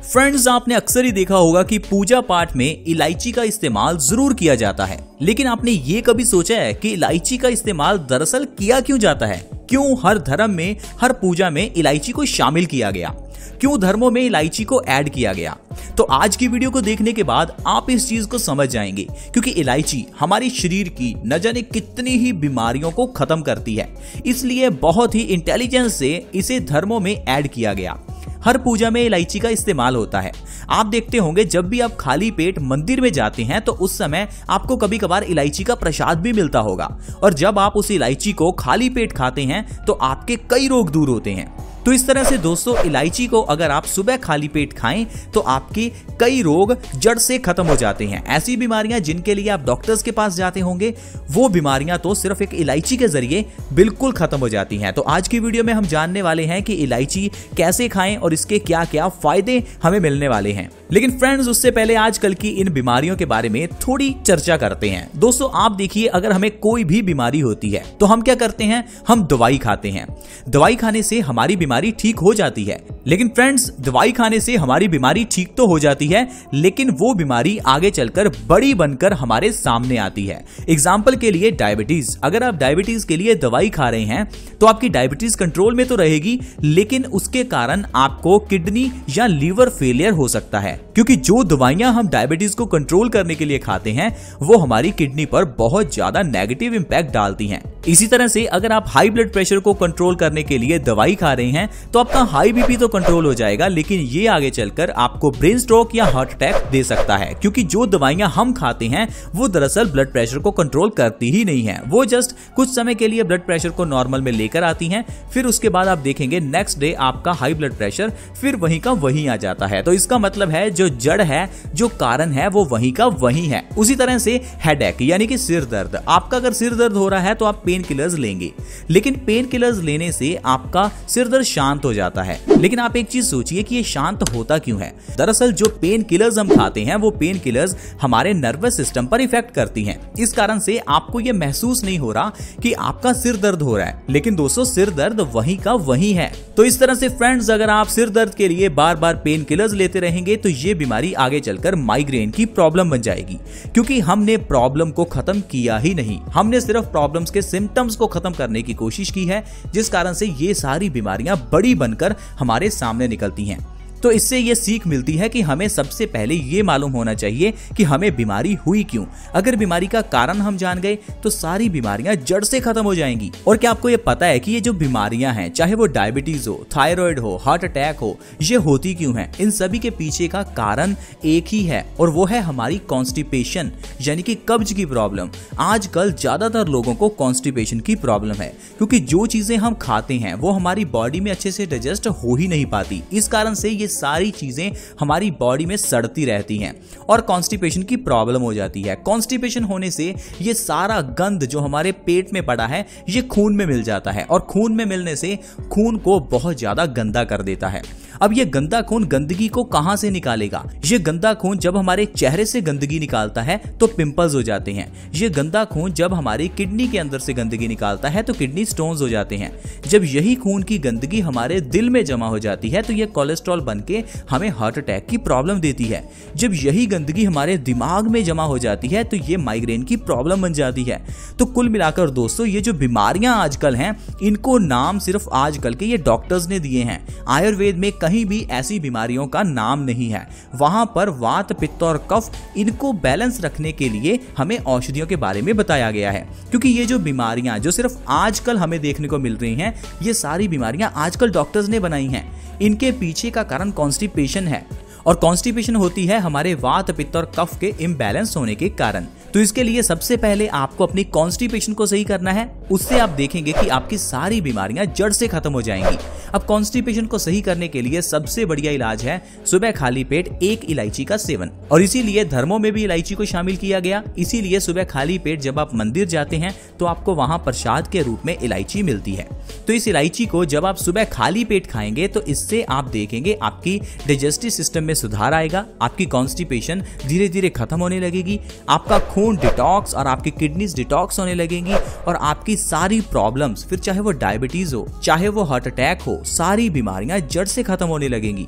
Friends, आपने अक्सर ही देखा होगा कि पूजा पाठ में इलायची का इस्तेमाल जरूर किया जाता है, लेकिन आपने ये कभी सोचा है कि इलायची का इस्तेमाल दरअसल किया क्यों जाता है? क्यों हर धर्म में, हर पूजा में इलायची को शामिल किया गया? क्यों धर्मों में इलायची को ऐड किया गया? तो आज की वीडियो को देखने के बाद आप इस चीज को समझ जाएंगे, क्योंकि इलायची हमारे शरीर की न जाने कितनी ही बीमारियों को खत्म करती है। इसलिए बहुत ही इंटेलिजेंस से इसे धर्मों में ऐड किया गया। हर पूजा में इलायची का इस्तेमाल होता है। आप देखते होंगे जब भी आप खाली पेट मंदिर में जाते हैं तो उस समय आपको कभी कभार इलायची का प्रसाद भी मिलता होगा, और जब आप उस इलायची को खाली पेट खाते हैं तो आपके कई रोग दूर होते हैं। तो इस तरह से दोस्तों, इलायची को अगर आप सुबह खाली पेट खाएं तो आपके कई रोग जड़ से खत्म हो जाते हैं। ऐसी बीमारियां जिनके लिए आप डॉक्टर्स के पास जाते होंगे, वो बीमारियां तो सिर्फ एक इलायची के जरिए बिल्कुल खत्म हो जाती हैं। तो आज की वीडियो में हम जानने वाले हैं कि इलायची कैसे खाएं और इसके क्या क्या फायदे हमें मिलने वाले हैं। लेकिन फ्रेंड्स, उससे पहले आजकल की इन बीमारियों के बारे में थोड़ी चर्चा करते हैं। दोस्तों, आप देखिए, अगर हमें कोई भी बीमारी होती है तो हम क्या करते हैं? हम दवाई खाते हैं। दवाई खाने से हमारी बीमारी ठीक हो जाती है। लेकिन फ्रेंड्स, दवाई खाने से हमारी बीमारी ठीक तो हो जाती है, लेकिन वो बीमारी आगे चलकर बड़ी बनकर हमारे सामने आती है। एग्जाम्पल के लिए डायबिटीज। अगर आप डायबिटीज के लिए दवाई खा रहे हैं तो आपकी डायबिटीज कंट्रोल में तो रहेगी, लेकिन उसके कारण आपको किडनी या लीवर फेलियर हो सकता है, क्योंकि जो दवाइयां हम डायबिटीज को कंट्रोल करने के लिए खाते हैं वो हमारी किडनी पर बहुत ज्यादा नेगेटिव इंपैक्ट डालती हैं। इसी तरह से अगर आप हाई ब्लड प्रेशर को कंट्रोल करने के लिए दवाई खा रहे हैं तो आपका हाई बीपी तो कंट्रोल हो जाएगा, लेकिन ये आगे चलकर आपको ब्रेन स्ट्रोक या हार्ट अटैक दे सकता है, क्योंकि जो दवाइयां हम खाते हैं वो दरअसल ब्लड प्रेशर को कंट्रोल करती ही नहीं है। वो जस्ट कुछ समय के लिए ब्लड प्रेशर को नॉर्मल में लेकर आती हैं, फिर उसके बाद आप देखेंगे नेक्स्ट डे आपका हाई ब्लड प्रेशर फिर वहीं का वहीं आ जाता है। तो इसका मतलब है जो जड़ है, जो कारण है, वो वहीं का वहीं है। उसी तरह से हेडेक यानी कि सिर दर्द। आपका अगर सिर दर्द हो रहा है तो आप पेन किलर्स लेंगे, लेकिन पेन किलर्स लेने से आपका सिर दर्द शांत हो जाता है। लेकिन आप एक चीज सोचिए कि ये शांत होता क्यों है? दरअसल जो पेन किलर्स हम खाते हैं वो पेन किलर्स हमारे नर्वस सिस्टम पर इफेक्ट करती हैं। इस कारण से आपको ये महसूस नहीं हो रहा कि आपका सिर दर्द हो रहा है, लेकिन दोस्तों सिर दर्द वहीं का वहीं है। तो इस तरह से फ्रेंड्स, अगर आप सिर दर्द के लिए बार बार पेन किलर्स लेते रहेंगे तो ये बीमारी आगे चलकर माइग्रेन की प्रॉब्लम बन जाएगी, क्योंकि हमने प्रॉब्लम को खत्म किया ही नहीं, हमने सिर्फ प्रॉब्लम्स के सिम्टम्स को खत्म करने की कोशिश की है, जिस कारण से ये सारी बीमारियां बड़ी बनकर हमारे सामने निकलती हैं। तो इससे ये सीख मिलती है कि हमें सबसे पहले ये मालूम होना चाहिए कि हमें बीमारी हुई क्यों। अगर बीमारी का कारण हम जान गए तो सारी बीमारियां जड़ से खत्म हो जाएंगी। और क्या आपको ये पता है कि ये जो बीमारियां हैं, चाहे वो डायबिटीज हो, थायराइड हो, हार्ट अटैक हो, ये होती क्यों है? इन सभी के पीछे का कारण एक ही है, और वो है हमारी कॉन्स्टिपेशन यानी कि कब्ज की प्रॉब्लम। आजकल ज्यादातर लोगों को कॉन्स्टिपेशन की प्रॉब्लम है, क्योंकि जो चीजें हम खाते हैं वो हमारी बॉडी में अच्छे से डाइजेस्ट हो ही नहीं पाती। इस कारण से ये सारी चीजें हमारी बॉडी में सड़ती रहती हैं और कॉन्स्टिपेशन की प्रॉब्लम हो जाती है। कॉन्स्टिपेशन होने से ये सारा गंद जो हमारे पेट में पड़ा है ये खून में मिल जाता है, और खून में मिलने से खून को बहुत ज्यादा गंदा कर देता है। अब ये गंदा खून गंदगी को कहां से निकालेगा? ये गंदा खून जब हमारे चेहरे से गंदगी निकालता है तो पिंपल्स हो जाते हैं। ये गंदा खून जब हमारी किडनी के अंदर से गंदगी निकालता है तो किडनी स्टोन्स हो जाते हैं। जब यही खून की गंदगी हमारे दिल में जमा हो जाती है तो ये कोलेस्ट्रॉल बनके हमें हार्ट अटैक की प्रॉब्लम देती है। जब यही गंदगी हमारे दिमाग में जमा हो जाती है तो ये माइग्रेन की प्रॉब्लम बन जाती है। तो कुल मिलाकर दोस्तों, ये जो बीमारियां आजकल हैं, इनको नाम सिर्फ आजकल के ये डॉक्टर्स ने दिए हैं। आयुर्वेद में कहीं भी ऐसी बीमारियों का नाम नहीं है। वहां पर वात, पित्त और कफ, इनको बैलेंस रखने के लिए हमें औषधियों के बारे में बताया गया है। क्योंकि ये जो बीमारियां जो सिर्फ आजकल हमें देखने को मिल रही हैं, ये सारी बीमारियां आजकल डॉक्टर्स ने बनाई हैं। इनके पीछे का कारण कॉन्स्टिपेशन है, और कॉन्स्टिपेशन होती है हमारे वात, पित्त और कफ के इम्बैलेंस होने के कारण। तो इसके लिए सबसे पहले आपको अपनी कॉन्स्टिपेशन को सही करना है। उससे आप देखेंगे कि आपकी सारी बीमारियां जड़ से खत्म हो जाएंगी। अब कॉन्स्टिपेशन को सही करने के लिए सबसे बढ़िया इलाज है सुबह खाली पेट एक इलायची का सेवन, और इसीलिए धर्मों में भी इलायची को शामिल किया गया। इसीलिए सुबह खाली पेट जब आप मंदिर जाते हैं तो आपको वहां प्रसाद के रूप में इलायची मिलती है। तो इस इलायची को जब आप सुबह खाली पेट खाएंगे तो इससे आप देखेंगे आपकी डाइजेस्टिव सिस्टम में सुधार आएगा, आपकी कॉन्स्टिपेशन धीरे धीरे खत्म होने लगेगी, आपका खून डिटॉक्स और आपकी किडनीज डिटॉक्स होने लगेंगी, और आपकी सारी प्रॉब्लम्स, फिर चाहे वो डायबिटीज हो, चाहे वो हार्ट अटैक हो, तो सारी बीमारियां जड़ से खत्म होने लगेंगी।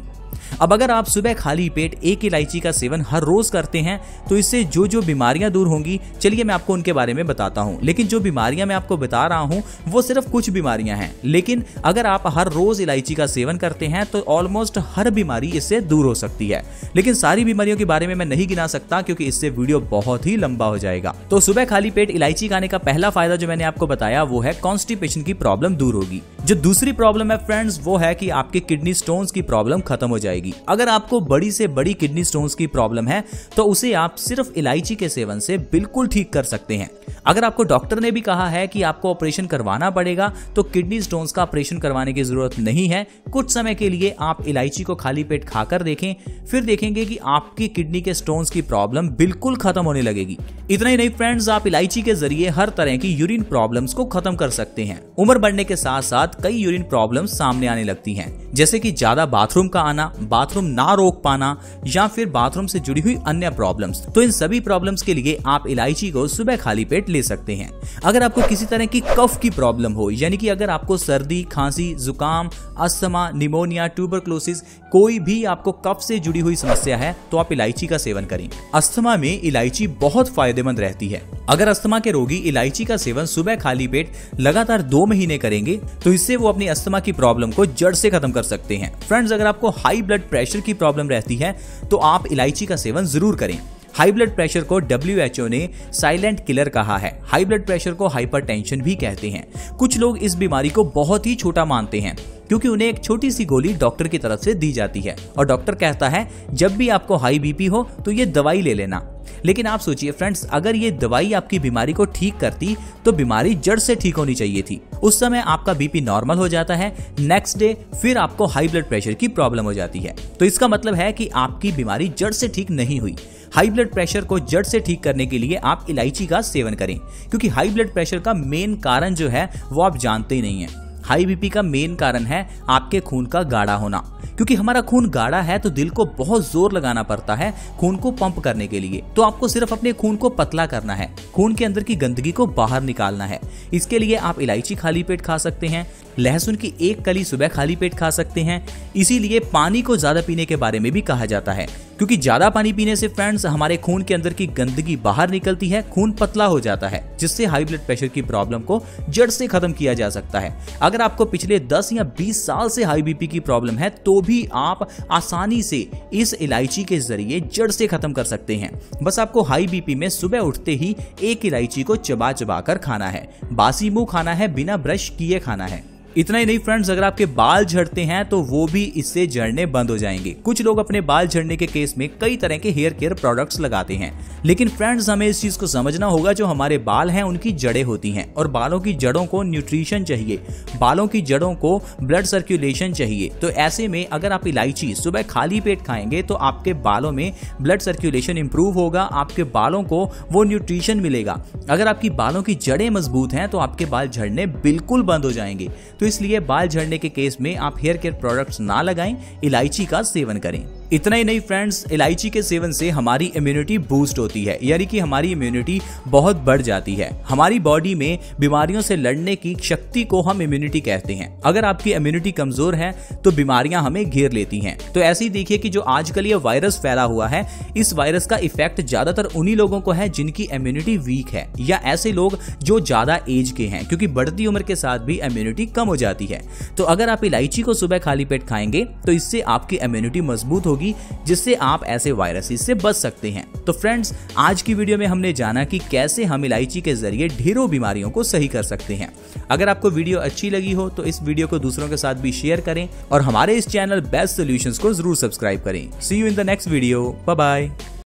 अब अगर आप सुबह खाली पेट एक इलायची का सेवन हर रोज करते हैं तो इससे जो जो बीमारियां दूर होंगी, चलिए मैं आपको उनके बारे में बताता हूं। लेकिन जो बीमारियां मैं आपको बता रहा हूं वो सिर्फ कुछ बीमारियां हैं, लेकिन अगर आप हर रोज इलायची का सेवन करते हैं तो ऑलमोस्ट हर बीमारी इससे दूर हो सकती है। लेकिन सारी बीमारियों के बारे में मैं नहीं गिना सकता क्योंकि इससे वीडियो बहुत ही लंबा हो जाएगा। तो सुबह खाली पेट इलायची खाने का पहला फायदा जो मैंने आपको बताया वो है कॉन्स्टिपेशन की प्रॉब्लम दूर होगी। जो दूसरी प्रॉब्लम है फ्रेंड्स वो है कि आपके किडनी स्टोन्स की प्रॉब्लम खत्म हो जाएगी। अगर आपको बड़ी से बड़ी किडनी स्टोन्स की प्रॉब्लम है तो उसे आप सिर्फ इलायची के सेवन से बिल्कुल ठीक कर सकते हैं। अगर आपको डॉक्टर ने भी कहा है कि आपको ऑपरेशन करवाना पड़ेगा तो किडनी स्टोन्स का ऑपरेशन करवाने की जरूरत नहीं है। कुछ समय के लिए आप इलायची को खाली पेट खाकर देखें, फिर देखेंगे कि आपकी किडनी के स्टोन्स की प्रॉब्लम बिल्कुल खत्म होने लगेगी। इतना ही नहीं फ्रेंड्स, आप इलायची के जरिए हर तरह की यूरिन प्रॉब्लम्स को खत्म कर सकते हैं। उम्र बढ़ने के साथ साथ कई यूरिन प्रॉब्लम्स सामने आने लगती हैं, जैसे कि ज्यादा बाथरूम का आना, बाथरूम ना रोक पाना या फिर बाथरूम से जुड़ी हुई अन्य प्रॉब्लम्स। तो इन सभी प्रॉब्लम्स के लिए आप इलायची को सुबह खाली पेट ले सकते हैं। अगर आपको किसी तरह की कफ की प्रॉब्लम हो, यानी कि अगर आपको सर्दी, खांसी, जुकाम, अस्थमा, निमोनिया, ट्यूबरक्लोसिस, कोई भी आपको कफ से जुड़ी हुई समस्या है तो आप इलायची का सेवन करें। अस्थमा में इलायची बहुत फायदेमंद रहती है। अगर अस्थमा के रोगी इलायची का सेवन सुबह खाली पेट लगातार 2 महीने करेंगे तो इससे वो अपनी अस्थमा की प्रॉब्लम को जड़ से खत्म कर सकते हैं। फ्रेंड्स, अगर आपको हाई ब्लड प्रेशर की प्रॉब्लम रहती है तो आप इलायची का सेवन जरूर करें। हाई ब्लड प्रेशर को WHO ने साइलेंट किलर कहा है। हाई ब्लड प्रेशर को हाइपरटेंशन भी कहते हैं। कुछ लोग इस बीमारी को बहुत ही छोटा मानते हैं क्योंकि उन्हें एक छोटी सी गोली डॉक्टर की तरफ से दी जाती है और डॉक्टर कहता है जब भी आपको हाई बीपी हो तो ये दवाई ले लेना। लेकिन आप सोचिए फ्रेंड्स, अगर ये दवाई आपकी बीमारी को ठीक करती तो बीमारी जड़ से ठीक होनी चाहिए थी। उस समय आपका बीपी नॉर्मल हो जाता है, नेक्स्ट डे फिर आपको हाई ब्लड प्रेशर की प्रॉब्लम हो जाती है। तो इसका मतलब है कि आपकी बीमारी जड़ से ठीक नहीं हुई। हाई ब्लड प्रेशर को जड़ से ठीक करने के लिए आप इलायची का सेवन करें, क्योंकि हाई ब्लड प्रेशर का मेन कारण जो है वो आप जानते ही नहीं है। हाई बीपी का मेन कारण है आपके खून का गाढ़ा होना। क्योंकि हमारा खून गाढ़ा है तो दिल को बहुत जोर लगाना पड़ता है खून को पंप करने के लिए। तो आपको सिर्फ अपने खून को पतला करना है, खून के अंदर की गंदगी को बाहर निकालना है। इसके लिए आप इलायची खाली पेट खा सकते हैं, लहसुन की एक कली सुबह खाली पेट खा सकते हैं। इसीलिए पानी को ज्यादा पीने के बारे में भी कहा जाता है, क्योंकि ज्यादा पानी पीने से फ्रेंड्स हमारे खून के अंदर की गंदगी बाहर निकलती है, खून पतला हो जाता है, जिससे हाई ब्लड प्रेशर की प्रॉब्लम को जड़ से खत्म किया जा सकता है। अगर आपको पिछले 10 या 20 साल से हाई बीपी की प्रॉब्लम है तो भी आप आसानी से इस इलायची के जरिए जड़ से खत्म कर सकते हैं। बस आपको हाई बीपी में सुबह उठते ही एक इलायची को चबा चबा कर खाना है, बासी मुंह खाना है, बिना ब्रश किए खाना है। इतना ही नहीं फ्रेंड्स, अगर आपके बाल झड़ते हैं तो वो भी इससे झड़ने बंद हो जाएंगे। कुछ लोग अपने बाल झड़ने के केस में कई तरह के हेयर केयर प्रोडक्ट्स लगाते हैं, लेकिन फ्रेंड्स हमें इस चीज को समझना होगा, जो हमारे बाल हैं उनकी जड़ें होती हैं और बालों की जड़ों को न्यूट्रिशन चाहिए, बालों की जड़ों को ब्लड सर्कुलेशन चाहिए। तो ऐसे में अगर आप इलायची सुबह खाली पेट खाएंगे तो आपके बालों में ब्लड सर्कुलेशन इंप्रूव होगा, आपके बालों को वो न्यूट्रिशन मिलेगा। अगर आपकी बालों की जड़ें मजबूत हैं तो आपके बाल झड़ने बिल्कुल बंद हो जाएंगे। तो इसलिए बाल झड़ने के केस में आप हेयर केयर प्रोडक्ट्स ना लगाएं, इलायची का सेवन करें। इतना ही नहीं फ्रेंड्स, इलायची के सेवन से हमारी इम्यूनिटी बूस्ट होती है, यानी कि हमारी इम्यूनिटी बहुत बढ़ जाती है। हमारी बॉडी में बीमारियों से लड़ने की शक्ति को हम इम्यूनिटी कहते हैं। अगर आपकी इम्यूनिटी कमजोर है तो बीमारियां हमें घेर लेती हैं। तो ऐसे ही देखिए कि जो आजकल ये वायरस फैला हुआ है, इस वायरस का इफेक्ट ज्यादातर उन्हीं लोगों को है जिनकी इम्यूनिटी वीक है, या ऐसे लोग जो ज्यादा एज के हैं, क्योंकि बढ़ती उम्र के साथ भी इम्यूनिटी कम हो जाती है। तो अगर आप इलायची को सुबह खाली पेट खाएंगे तो इससे आपकी इम्यूनिटी मजबूत होगी, जिससे आप ऐसे वायरसेस से बच सकते हैं। तो फ्रेंड्स, आज की वीडियो में हमने जाना कि कैसे हम इलायची के जरिए ढेरों बीमारियों को सही कर सकते हैं। अगर आपको वीडियो अच्छी लगी हो तो इस वीडियो को दूसरों के साथ भी शेयर करें और हमारे इस चैनल बेस्ट सॉल्यूशंस को जरूर सब्सक्राइब करें। See you in the next video. Bye bye.